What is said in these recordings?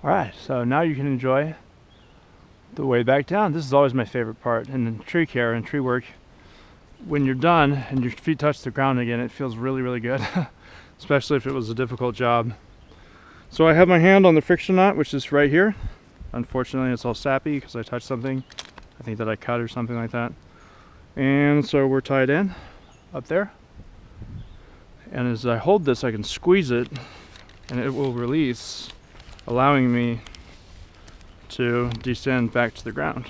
Alright, so now you can enjoy the way back down. This is always my favorite part in tree care and tree work. When you're done and your feet touch the ground again, it feels really, really good, especially if it was a difficult job. So I have my hand on the friction knot, which is right here. Unfortunately, it's all sappy because I touched something. I think that I cut or something like that. And so we're tied in up there. And as I hold this, I can squeeze it and it will release, allowing me to descend back to the ground.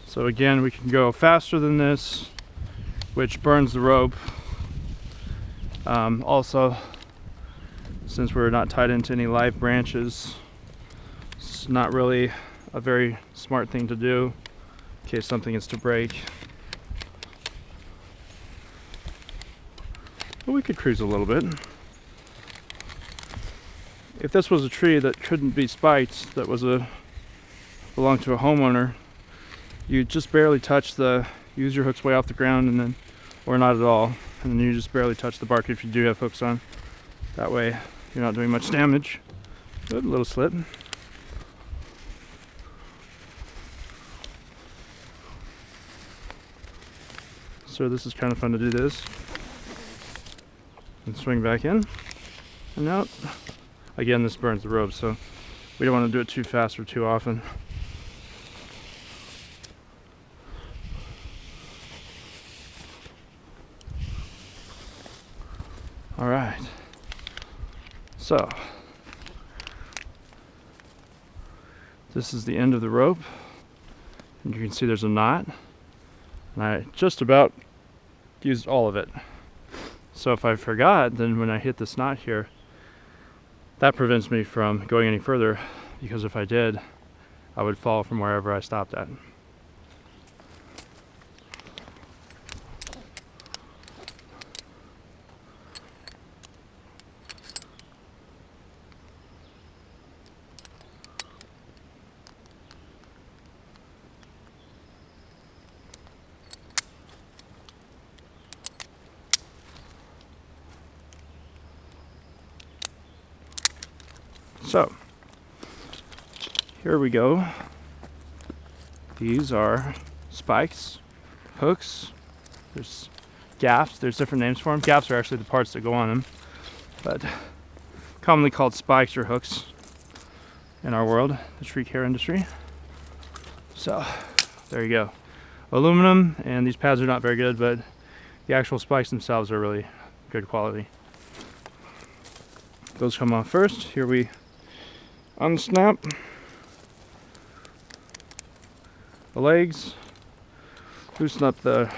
So again, we can go faster than this, which burns the rope. Also, since we're not tied into any live branches, it's not really a very smart thing to do in case something is to break. But we could cruise a little bit. If this was a tree that couldn't be spiked, that was belonged to a homeowner, you just barely touch use your hooks way off the ground, and then, or not at all, and then you just barely touch the bark if you do have hooks on. That way you're not doing much damage. Good, little slip. So this is kind of fun to do this. And swing back in and out. Again, this burns the rope, so we don't want to do it too fast or too often. All right, so this is the end of the rope, and you can see there's a knot, and I just about used all of it. So if I forgot, then when I hit this knot here, that prevents me from going any further, because if I did, I would fall from wherever I stopped at. So, here we go. These are spikes, hooks, there's gaffs, there's different names for them. Gaffs are actually the parts that go on them, but commonly called spikes or hooks in our world, the tree care industry. So, there you go. Aluminum, and these pads are not very good, but the actual spikes themselves are really good quality. Those come off first. Here we unsnap the legs, loosen up the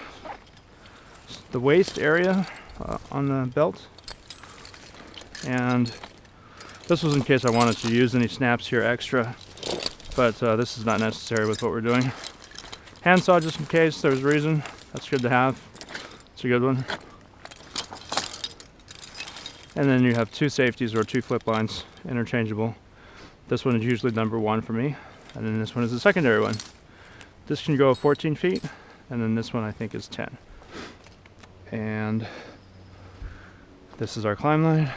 waist area on the belt, and this was in case I wanted to use any snaps here extra, but this is not necessary with what we're doing. Handsaw just in case there's a reason. That's good to have. It's a good one. And then you have two safeties or two flip lines, interchangeable. This one is usually number 1 for me, and then this one is the secondary one. This can go 14 feet, and then this one I think is 10. And this is our climb line,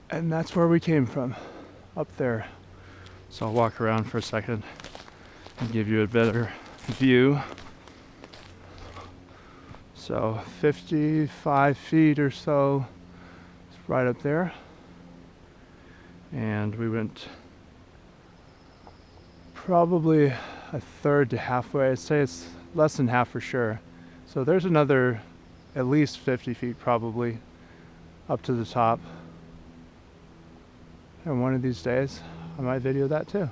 and that's where we came from, up there. So I'll walk around for a second and give you a better view. So 55 feet or so, it's right up there. And we went probably a third to halfway. I'd say it's less than half for sure. So there's another at least 50 feet probably up to the top. And one of these days I might video that too.